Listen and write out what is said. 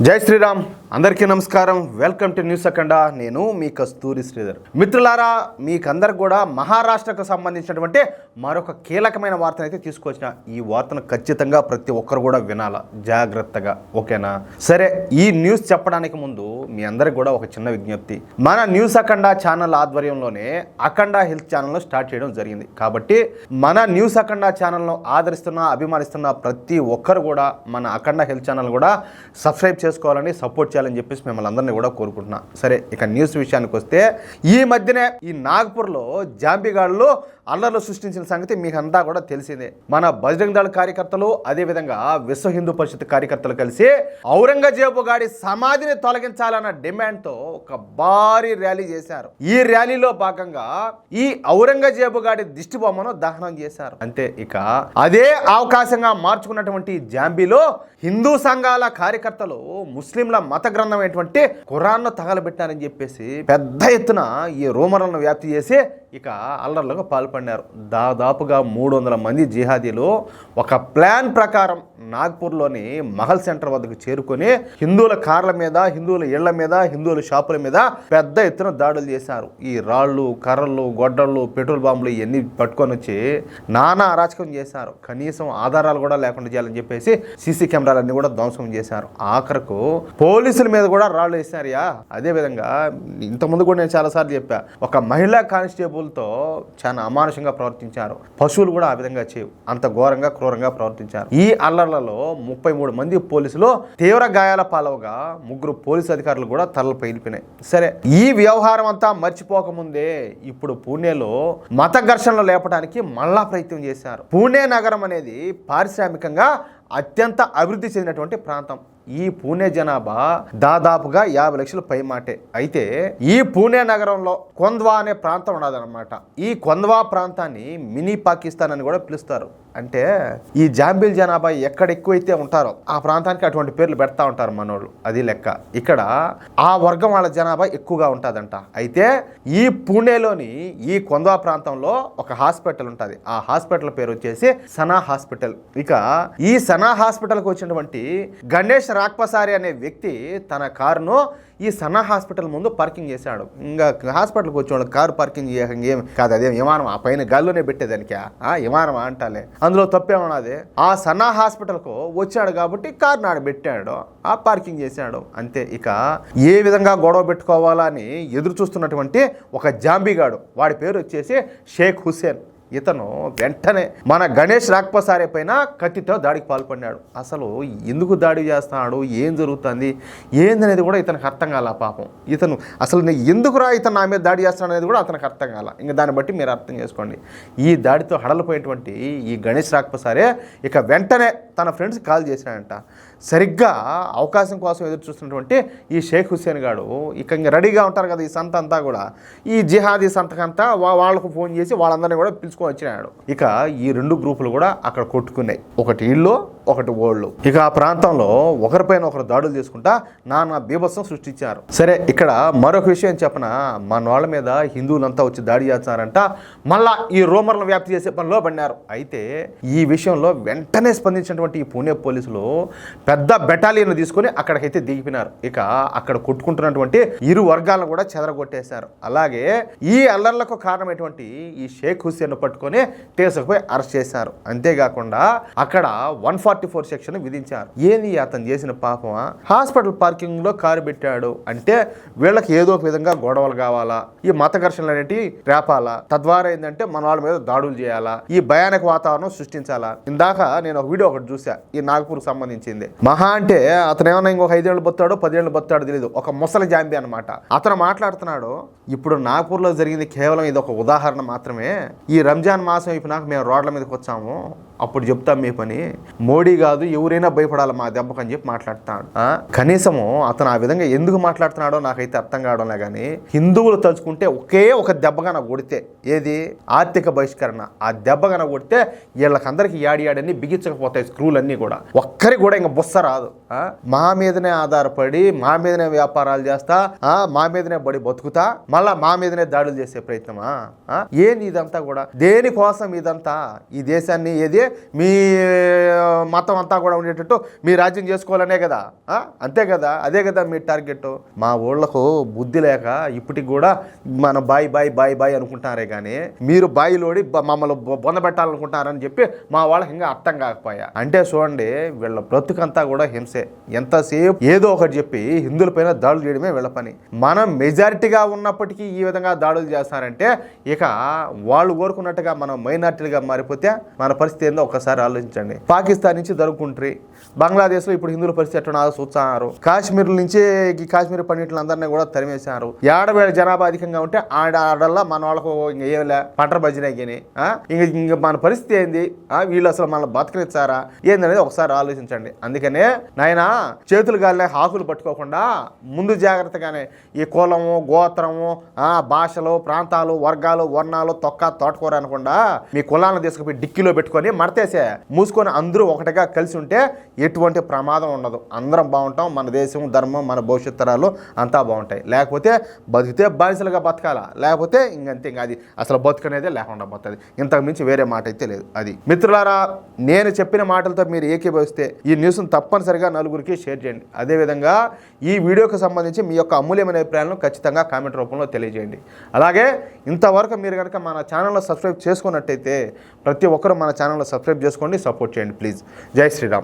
జై శ్రీరామ్. అందరికీ నమస్కారం. వెల్కమ్ టు న్యూస్ అఖండ. నేను మీ కస్తూరి శ్రీధర్. మిత్రులారా, మీకందరికి కూడా మహారాష్ట్రకు సంబంధించినటువంటి మరొక కీలకమైన వార్తను అయితే తీసుకొచ్చిన. ఈ వార్తను ఖచ్చితంగా ప్రతి ఒక్కరు కూడా వినాలా జాగ్రత్తగా, ఓకేనా? సరే, ఈ న్యూస్ చెప్పడానికి ముందు మీ అందరికి కూడా ఒక చిన్న విజ్ఞప్తి. మన న్యూస్ అఖండ ఛానల్ ఆధ్వర్యంలోనే అఖండ హెల్త్ ఛానల్ను స్టార్ట్ చేయడం జరిగింది. కాబట్టి మన న్యూస్ అఖండ ఛానల్ను ఆదరిస్తున్న, అభిమానిస్తున్న ప్రతి ఒక్కరు కూడా మన అఖండ హెల్త్ ఛానల్ కూడా సబ్స్క్రైబ్ చేసుకోవాలని, సపోర్ట్ చేయాలని చెప్పేసి మిమ్మల్ని అందరినీ కూడా కోరుకుంటున్నా. సరే, ఇక న్యూస్ విషయానికి వస్తే, ఈ మధ్యనే ఈ నాగ్పూర్లో జాంబిగాళ్ళు అల్లర్లు సృష్టించిన సంగతి మీకు అంతా కూడా తెలిసిందే. మన బజరంగ్ దళ కార్యకర్తలు, అదేవిధంగా విశ్వ హిందూ పరిషత్ కార్యకర్తలు కలిసి ఔరంగజేబు గాడి సమాధిని తొలగించాలన్న డిమాండ్తో ఒక భారీ ర్యాలీ చేశారు. ఈ ర్యాలీలో భాగంగా ఈ ఔరంగజేబు గాడి దిష్టి బొమ్మను దహనం చేశారు. అంతే. ఇక అదే అవకాశంగా మార్చుకున్నటువంటి జాంబీలో హిందూ సంఘాల కార్యకర్తలు ముస్లింల మత గ్రంథం అయినటువంటి ఖురాన్ను తగలబెట్టారని చెప్పేసి పెద్ద ఎత్తున ఈ రూమర్లను వ్యాప్తి చేసి ఇక అల్లర్లకు పాల్పడినారు. దాదాపుగా 300 మంది జిహాదీలు ఒక ప్లాన్ ప్రకారం నాగ్పూర్లోని మహల్ సెంటర్ వద్దకు చేరుకొని హిందువుల కార్ల మీద, హిందువుల ఇళ్ల మీద, హిందువుల షాపుల మీద పెద్ద ఎత్తున దాడులు చేశారు. ఈ రాళ్ళు, కర్రలు, గొడ్డళ్ళు, పెట్రోల్ బాంబులు ఇవన్నీ పట్టుకొని వచ్చి నానా అరాచకం చేశారు. కనీసం ఆధారాలు కూడా లేకుండా చేయాలని చెప్పేసి సీసీ కెమెరాలన్నీ కూడా ధ్వంసం చేశారు. ఆఖరకు పోలీసుల మీద కూడా రాళ్ళు వేశారయా. అదేవిధంగా ఇంతకుముందు కూడా నేను చాలాసార్లు చెప్పా, ఒక మహిళా కానిస్టేబుల్తో చాలా అమానుషంగా ప్రవర్తించారు. పశువులు కూడా ఆ విధంగా చేయవు, అంత ఘోరంగా, క్రూరంగా ప్రవర్తించారు. ఈ అల్లర్లలో 33 మంది పోలీసులు తీవ్ర గాయాల పాలవగా 3 పోలీసు అధికారులు కూడా తలలు పగిలిపోయినాయి. సరే, ఈ వ్యవహారం అంతా మర్చిపోకముందే ఇప్పుడు పూణేలో మత ఘర్షణలు లేపడానికి మళ్ళా ప్రయత్నం చేశారు. పూణే నగరం అనేది పారిశ్రామికంగా అత్యంత అభివృద్ధి చెందినటువంటి ప్రాంతం. ఈ పూణే జనాభా దాదాపుగా 50 లక్షల పైమాటే. అయితే ఈ పూణే నగరంలో కొంద్వా అనే ప్రాంతం ఉన్నదన్నమాట. ఈ కొంద్వా ప్రాంతాన్ని మినీ పాకిస్తాన్ అని కూడా పిలుస్తారు. అంటే ఈ జాంబీల్ జనాభా ఎక్కడ ఎక్కువైతే ఉంటారో ఆ ప్రాంతానికి అటువంటి పేర్లు పెడతా ఉంటారు మనోళ్ళు. అది లెక్క. ఇక్కడ ఆ వర్గం వాళ్ళ జనాభా ఎక్కువగా ఉంటుందంట. అయితే ఈ పూణేలోని ఈ కొంద్వా ప్రాంతంలో ఒక హాస్పిటల్ ఉంటుంది. ఆ హాస్పిటల్ పేరు వచ్చేసి సనా హాస్పిటల్. ఇక ఈ సనా హాస్పిటల్కి వచ్చినటువంటి గణేష్ రాక్పసారి అనే వ్యక్తి తన కారును ఈ సన్నా హాస్పిటల్ ముందు పార్కింగ్ చేశాడు. ఇంకా హాస్పిటల్కి వచ్చేవాళ్ళు కారు పార్కింగ్ ఏం కాదు, అదేం విమానం ఆ పైన గాల్లోనే పెట్టేదానికి విమానం అంటాలే, అందులో తప్పేమన్నది. ఆ సన్నా హాస్పిటల్కు వచ్చాడు కాబట్టి కారు నాడు పెట్టాడు, ఆ పార్కింగ్ చేశాడు. అంతే. ఇక ఏ విధంగా గొడవ పెట్టుకోవాలా అని ఎదురు చూస్తున్నటువంటి ఒక జాంబీగాడు, వాడి పేరు వచ్చేసి షేక్ హుసేన్. ఇతను వెంటనే మన గణేష్ రాక్పసారే పైన కత్తితో దాడికి పాల్పడినాడు. అసలు ఎందుకు దాడి చేస్తున్నాడు, ఏం జరుగుతుంది, ఏందనేది కూడా ఇతనికి అర్థం కాల. పాపం ఇతను అసలు ఎందుకురా ఇతను నా మీద దాడి చేస్తున్నాడు అనేది కూడా అతనికి అర్థం కాల. ఇంకా దాన్ని బట్టి మీరు అర్థం చేసుకోండి. ఈ దాడితో హడలిపోయినటువంటి ఈ గణేష్ రాక్పసారే ఇక వెంటనే తన ఫ్రెండ్స్కి కాల్ చేశాడంట. సరిగ్గా అవకాశం కోసం ఎదురు చూస్తున్నటువంటి ఈ షేక్ హుసేన్ గాడు ఇంకా రెడీగా ఉంటారు కదా ఈ సంత అంతా కూడా, ఈ జిహాదీ సంతకంతా వాళ్ళకు ఫోన్ చేసి వాళ్ళందరినీ కూడా పిలుచుకొని వచ్చినాడు. ఇక ఈ 2 గ్రూపులు కూడా అక్కడ కొట్టుకున్నాయి. ఒకటి ఇళ్ళు, ఒకటి ఓళ్ళు. ఇక ఆ ప్రాంతంలో ఒకరిపైన ఒకరు దాడులు చేసుకుంటా నానా బీభత్సం సృష్టించారు. సరే, ఇక్కడ మరొక విషయం చెప్పన, మన వాళ్ళ మీద హిందువులంతా వచ్చి దాడి చేస్తారంట. మళ్ళా ఈ రూమర్లను వ్యాప్తి చేసే పనిలో పడినారు. అయితే ఈ విషయంలో వెంటనే స్పందించినటువంటి ఈ పూణే పోలీసులు పెద్ద బెటాలియన్ తీసుకొని అక్కడికైతే దిగిపోయినారు. ఇక అక్కడ కొట్టుకుంటున్నటువంటి ఇరు వర్గాలను కూడా చెదరగొట్టేశారు. అలాగే ఈ అల్లర్లకు కారణమైనటువంటి ఈ షేక్ హుసేన్ పట్టుకొని తీసుకుపోయి అరెస్ట్ చేశారు. అంతేకాకుండా అక్కడ 144 సెక్షన్ విధించారు. ఏంది అతను చేసిన పాపమా? హాస్పిటల్ పార్కింగ్ లో కారు పెట్టాడు అంటే వీళ్ళకి ఏదో ఒక విధంగా గొడవలు కావాలా, ఈ మత ఘర్షణలు అనేటివి రేపాలా, తద్వారా ఏంటంటే మన వాళ్ళ మీద దాడులు చేయాలా, ఈ భయానక వాతావరణం సృష్టించాలా. ఇందాక నేను ఒక వీడియో ఒకటి చూసా, ఈ నాగపూర్కి సంబంధించింది. మహా అంటే అతను ఏమన్నా ఇంకొక 5 ఏళ్ళు బతాడో 10 ఏళ్ళు బతాడో తెలియదు, ఒక ముసలి జాంబీ అనమాట. అతను మాట్లాడుతున్నాడు, ఇప్పుడు నాగపూర్లో జరిగింది కేవలం ఇది ఒక ఉదాహరణ మాత్రమే. ఈ రంజాన్ మాసం అయిపోయినాక మేము రోడ్ల మీదకి వచ్చాము, అప్పుడు చెప్తాం మీ పని. మోడీ కాదు ఎవరైనా భయపడాలి మా దెబ్బకు అని చెప్పి మాట్లాడుతున్నాడు. కనీసము అతను ఆ విధంగా ఎందుకు మాట్లాడుతున్నాడో నాకైతే అర్థం కావడంలే. కానీ హిందువులు తలుచుకుంటే ఒకే ఒక దెబ్బగా నాకు కొడితే, ఏది ఆర్థిక బహిష్కరణ, ఆ దెబ్బగా కొడితే వీళ్ళకందరికీ యాడని బిగించకపోతాయి స్క్రూలన్నీ కూడా. ఒక్కరికి కూడా ఇంకా బుస్స రాదు. మా మీదనే ఆధారపడి మా మీదనే వ్యాపారాలు చేస్తా, మా మీదనే బడి బతుకుతా, మళ్ళా మా మీదనే దాడులు చేసే ప్రయత్నమా? ఏంది ఇదంతా కూడా? దేనికోసం ఇదంతా? ఈ దేశాన్ని ఏది మీ మతం అంతా కూడా ఉండేటట్టు మీ రాజ్యం చేసుకోవాలనే కదా, అంతే కదా, అదే కదా మీ టార్గెట్. మా ఊళ్ళకు బుద్ధి లేక ఇప్పటికి కూడా మన బాయ్ బాయ్ బాయ్ బాయ్ అనుకుంటారే కానీ మీరు బాయిలోడి మమ్మల్ని బొందబెట్టాలనుకుంటున్నారని చెప్పి మా వాళ్ళకి ఇంకా అర్థం కాకపోయా. అంటే చూడండి, వీళ్ళ బ్రతుకంతా కూడా హింసే. ఎంతసేపు ఏదో ఒకటి చెప్పి హిందువులపైన దాడులు చేయడమే వీళ్ళ పని. మనం మెజారిటీగా ఉన్నప్పటికీ ఈ విధంగా దాడులు చేస్తారంటే ఇక వాళ్ళు కోరుకున్నట్టుగా మనం మైనార్టీలుగా మారిపోతే మన పరిస్థితి ఏందో ఒకసారి ఆలోచించండి. పాకిస్తాన్ నుంచి దొరుకుంట్రీ, బంగ్లాదేశ్లో ఇప్పుడు హిందువుల పరిస్థితి ఎట్లా చూస్తున్నారు. కాశ్మీర్ నుంచి కాశ్మీర్ పండితులందరినీ కూడా తరిమేశారు. ఏడవేళ జనాభా అధికంగా ఉంటే ఆడల్లా మన వాళ్ళకు ఇంక ఏమిలే పంటర భజనని ఇంక మన పరిస్థితి ఏంది, వీళ్ళు అసలు మన బతకనిచ్చారా ఏందనేది ఒకసారి ఆలోచించండి. అందుకనే నాయన చేతులు గాలినే ఆకులు పట్టుకోకుండా ముందు జాగ్రత్తగానే ఈ కులము గోత్రము భాషలు ప్రాంతాలు వర్గాలు వర్ణాలు తోటకూర అనకుండా మీ కులాలను తీసుకుపోయి డిక్కీలో పెట్టుకొని మడతేసే మూసుకొని అందరూ ఒకటిగా కలిసి ఉంటే ఎటువంటి ప్రమాదం ఉండదు. అందరం బాగుంటాం, మన దేశం ధర్మం మన భవిష్యత్ తరాలు అంతా బాగుంటాయి. లేకపోతే బతికితే బానిసలుగా బతకాలా, లేకపోతే ఇంకంతే, ఇంకా అది అసలు బతుకనేదే లేకుండా పోతుంది. ఇంతకు మించి వేరే మాట అయితే లేదు. అది మిత్రులారా, నేను చెప్పిన మాటలతో మీరు ఏకీభవిస్తే ఈ న్యూస్ను తప్పనిసరిగా నలుగురికి షేర్ చేయండి. అదేవిధంగా ఈ వీడియోకి సంబంధించి మీ యొక్క అమూల్యమైన అభిప్రాయాలను ఖచ్చితంగా కామెంట్ రూపంలో తెలియజేయండి. అలాగే ఇంతవరకు మీరు కనుక మన ఛానల్లో సబ్స్క్రైబ్ చేసుకున్నట్టయితే ప్రతి ఒక్కరూ మన ఛానల్లో సబ్స్క్రైబ్ చేసుకోండి, సపోర్ట్ చేయండి ప్లీజ్. జై శ్రీరామ్.